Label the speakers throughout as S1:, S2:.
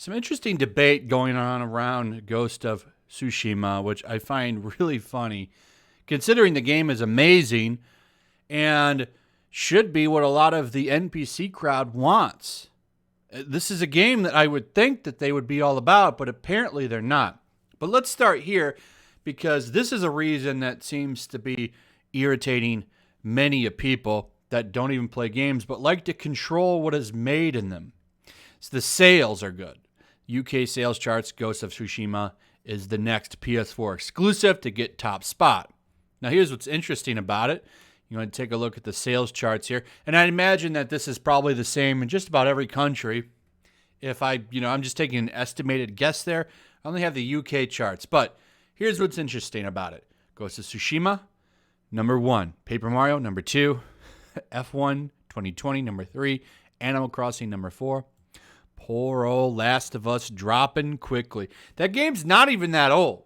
S1: Some interesting debate going on around Ghost of Tsushima, which I find really funny, considering the game is amazing and should be what a lot of the NPC crowd wants. This is a game that I would think that they would be all about, but apparently they're not. But let's start here because this is a reason that seems to be irritating many people that don't even play games but like to control what is made in them. So the sales are good. UK sales charts, Ghost of Tsushima is the next PS4 exclusive to get top spot. Now here's what's interesting about it. You want to take a look at the sales charts here. And I imagine that this is probably the same in just about every country. If I'm just taking an estimated guess there. I only have the UK charts. But here's what's interesting about it. Ghost of Tsushima, number 1. Paper Mario, number 2. F1 2020, number 3. Animal Crossing, number 4. Poor old Last of Us dropping quickly. That game's not even that old.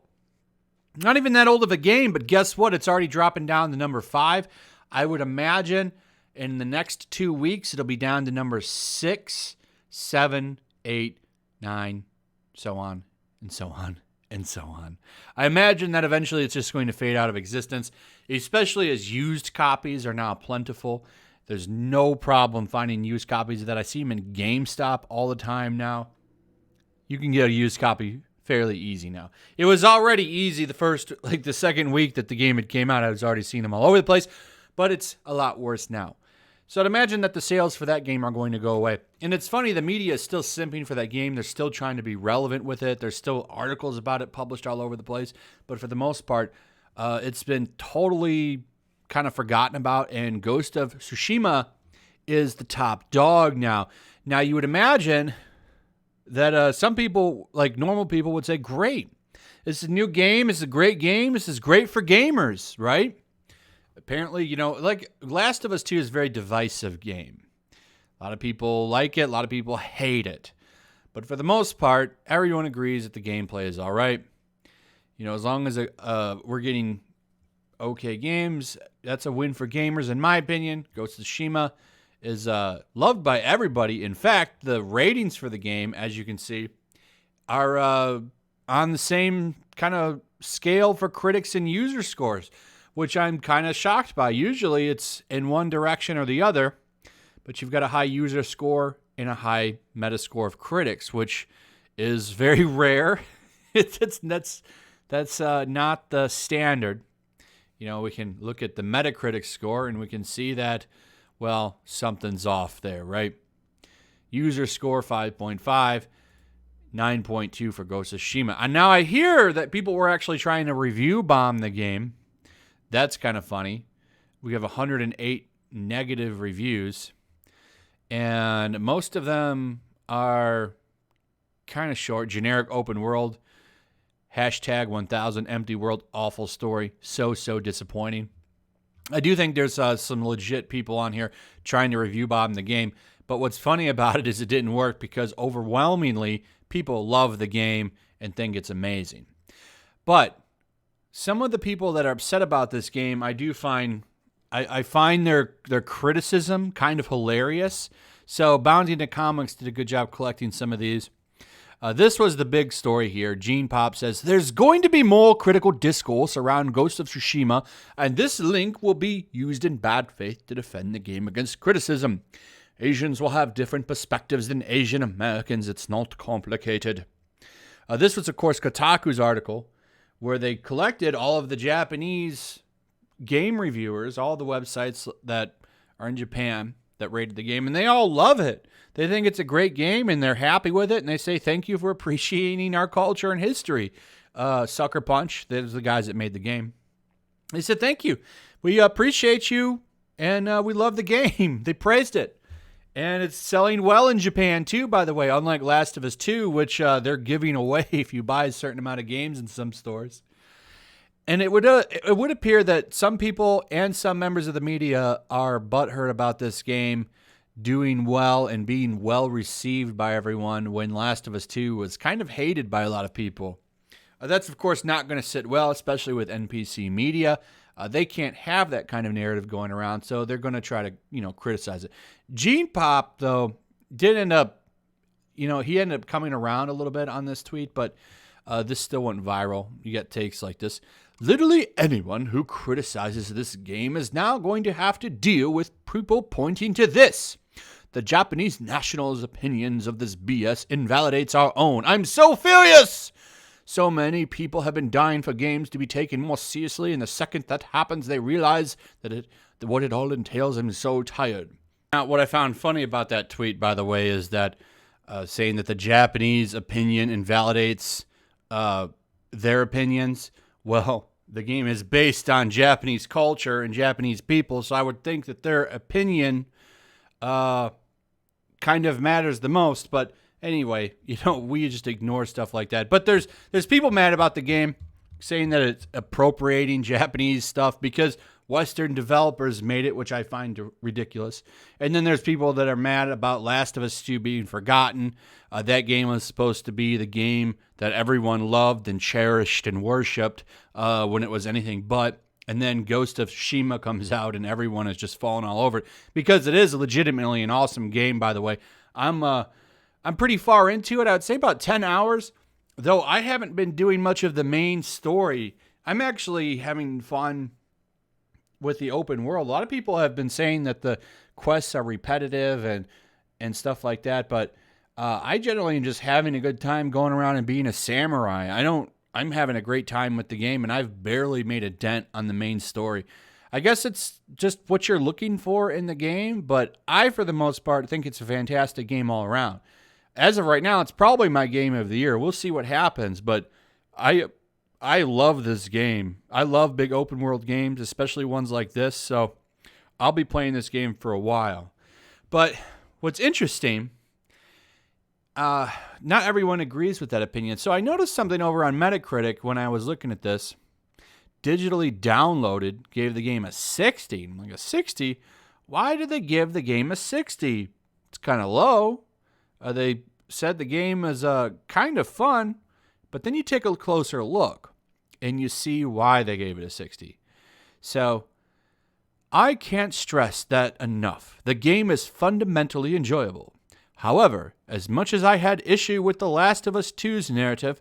S1: Not even that old of a game, but guess what? It's already dropping down to number 5. I would imagine in the next 2 weeks, it'll be down to number 6, 7, 8, 9, so on, and so on, and so on. I imagine that eventually it's just going to fade out of existence, especially as used copies are now plentiful. There's no problem finding used copies of that. I see them in GameStop all the time now. You can get a used copy fairly easy now. It was already easy the second week that the game had came out. I was already seeing them all over the place, but it's a lot worse now. So I'd imagine that the sales for that game are going to go away. And it's funny, the media is still simping for that game. They're still trying to be relevant with it. There's still articles about it published all over the place. But for the most part, it's been totally kind of forgotten about. And Ghost of Tsushima is the top dog now. Now, you would imagine that some people, like normal people, would say, great. This is a new game. It's a great game. This is great for gamers, right? Apparently, like Last of Us 2 is a very divisive game. A lot of people like it. A lot of people hate it. But for the most part, everyone agrees that the gameplay is all right. As long as we're getting okay games, that's a win for gamers, in my opinion. Ghost of Tsushima is loved by everybody. In fact, the ratings for the game, as you can see, are on the same kind of scale for critics and user scores, which I'm kind of shocked by. Usually it's in one direction or the other, but you've got a high user score and a high meta score of critics, which is very rare. That's not the standard. We can look at the Metacritic score and we can see that, well, something's off there, right? User score 5.5, 9.2 for Ghost of Tsushima. And now I hear that people were actually trying to review bomb the game. That's kind of funny. We have 108 negative reviews, and most of them are kind of short. Generic open world, hashtag 1000 empty world, awful story, so disappointing. I do think there's some legit people on here trying to review bomb the game, but what's funny about it is it didn't work because overwhelmingly people love the game and think it's amazing. But some of the people that are upset about this game, I do find, I find their criticism kind of hilarious. So Bounty into Comics did a good job collecting some of these. This was the big story here. Gene Pop says, there's going to be more critical discourse around Ghost of Tsushima, and this link will be used in bad faith to defend the game against criticism. Asians will have different perspectives than Asian Americans. It's not complicated. This was, of course, Kotaku's article, where they collected all of the Japanese game reviewers, all the websites that are in Japan that rated the game, and they all love it. They think it's a great game, and they're happy with it, and they say, thank you for appreciating our culture and history. Sucker Punch, those are the guys that made the game. They said, thank you. We appreciate you, and we love the game. They praised it. And it's selling well in Japan, too, by the way, unlike Last of Us 2, which they're giving away if you buy a certain amount of games in some stores. And it would appear that some people and some members of the media are butthurt about this game doing well and being well received by everyone when Last of Us 2 was kind of hated by a lot of people. That's, of course, not going to sit well, especially with NPC media. They can't have that kind of narrative going around, so they're going to try to, criticize it. Gene Pop, though, did end up, he ended up coming around a little bit on this tweet, but this still went viral. You get takes like this. Literally anyone who criticizes this game is now going to have to deal with people pointing to this. The Japanese national's opinions of this BS invalidates our own. I'm so furious! So many people have been dying for games to be taken more seriously, and the second that happens, they realize that what it all entails. I'm so tired. Now, what I found funny about that tweet, by the way, is that saying that the Japanese opinion invalidates their opinions. Well, the game is based on Japanese culture and Japanese people, so I would think that their opinion kind of matters the most. But anyway, we just ignore stuff like that. But there's people mad about the game, saying that it's appropriating Japanese stuff because Western developers made it, which I find ridiculous. And then there's people that are mad about Last of Us 2 being forgotten. That game was supposed to be the game that everyone loved and cherished and worshipped when it was anything but. And then Ghost of Tsushima comes out and everyone is just falling all over it because it is legitimately an awesome game, by the way. I'm pretty far into it. I would say about 10 hours, though I haven't been doing much of the main story. I'm actually having fun with the open world. A lot of people have been saying that the quests are repetitive and stuff like that, but I generally am just having a good time going around and being a samurai. I'm having a great time with the game, and I've barely made a dent on the main story. I guess it's just what you're looking for in the game, but I, for the most part, think it's a fantastic game all around. As of right now, it's probably my game of the year. We'll see what happens, but I love this game. I love big open world games, especially ones like this, so I'll be playing this game for a while. But what's interesting, not everyone agrees with that opinion. So I noticed something over on Metacritic when I was looking at this. Digitally downloaded gave the game a 60. I'm like, a 60? Why did they give the game a 60? It's kind of low. They said the game is kind of fun, but then you take a closer look and you see why they gave it a 60. So I can't stress that enough. The game is fundamentally enjoyable. However, as much as I had issue with The Last of Us 2's narrative,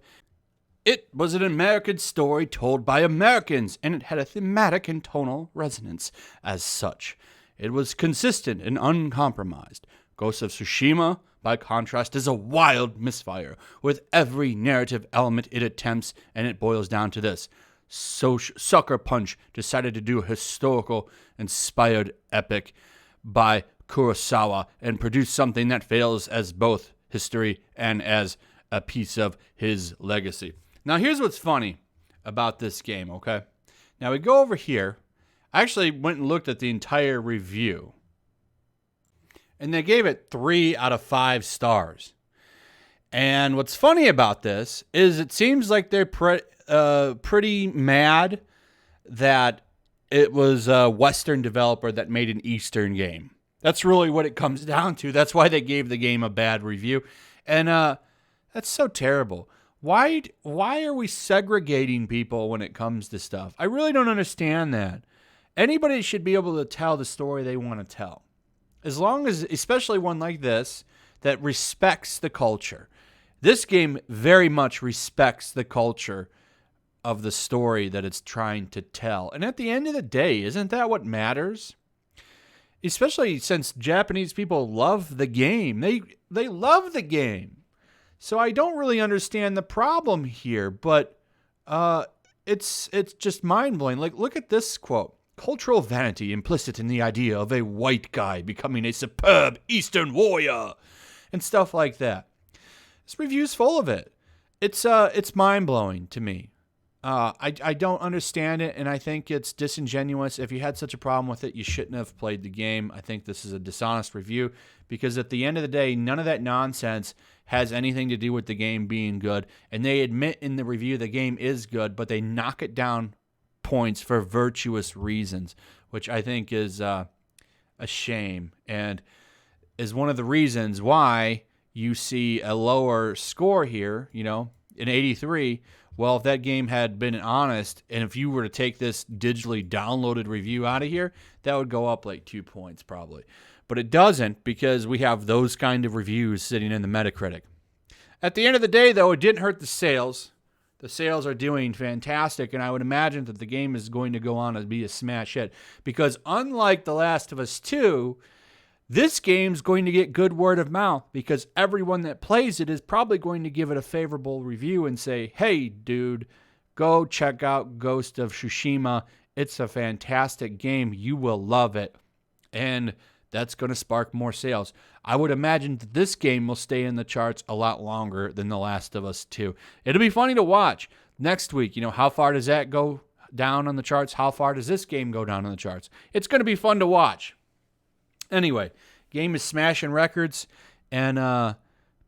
S1: it was an American story told by Americans, and it had a thematic and tonal resonance as such. It was consistent and uncompromised. Ghost of Tsushima, by contrast, is a wild misfire with every narrative element it attempts, and it boils down to this. Sucker Punch decided to do a historical-inspired epic by Kurosawa and produce something that fails as both history and as a piece of his legacy. Now, here's what's funny about this game, okay? Now, we go over here. I actually went and looked at the entire review, and they gave it 3 out of 5 stars. And what's funny about this is it seems like they're pretty mad that it was a Western developer that made an Eastern game. That's really what it comes down to. That's why they gave the game a bad review. And that's so terrible. Why are we segregating people when it comes to stuff? I really don't understand that. Anybody should be able to tell the story they want to tell. As long as, especially one like this, that respects the culture. This game very much respects the culture of the story that it's trying to tell. And at the end of the day, isn't that what matters? Especially since Japanese people love the game. They love the game. So I don't really understand the problem here, but it's just mind-blowing. Like, look at this quote. Cultural vanity implicit in the idea of a white guy becoming a superb Eastern warrior and stuff like that. This review's full of it. It's mind-blowing to me. I don't understand it, and I think it's disingenuous. If you had such a problem with it, you shouldn't have played the game. I think this is a dishonest review because at the end of the day, none of that nonsense has anything to do with the game being good. And they admit in the review the game is good, but they knock it down points for virtuous reasons, which I think is a shame and is one of the reasons why you see a lower score here, an 83. Well, if that game had been honest, and if you were to take this digitally downloaded review out of here, that would go up like 2 points probably. But it doesn't because we have those kind of reviews sitting in the Metacritic. At the end of the day, though, it didn't hurt the sales. The sales are doing fantastic, and I would imagine that the game is going to go on to be a smash hit. Because unlike The Last of Us 2, this game's going to get good word of mouth because everyone that plays it is probably going to give it a favorable review and say, hey, dude, go check out Ghost of Tsushima. It's a fantastic game. You will love it. And that's going to spark more sales. I would imagine that this game will stay in the charts a lot longer than The Last of Us 2. It'll be funny to watch next week. How far does that go down on the charts? How far does this game go down on the charts? It's going to be fun to watch. Anyway, game is smashing records and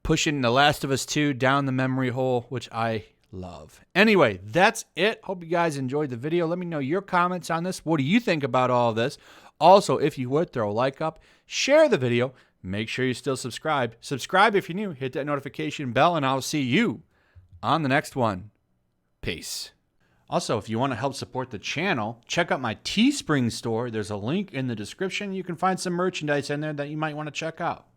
S1: pushing The Last of Us 2 down the memory hole, which I love. Anyway, that's it. Hope you guys enjoyed the video. Let me know your comments on this. What do you think about all of this? Also, if you would, throw a like up, share the video, make sure you still subscribe. Subscribe if you're new, hit that notification bell, and I'll see you on the next one. Peace. Also, if you want to help support the channel, check out my Teespring store. There's a link in the description. You can find some merchandise in there that you might want to check out.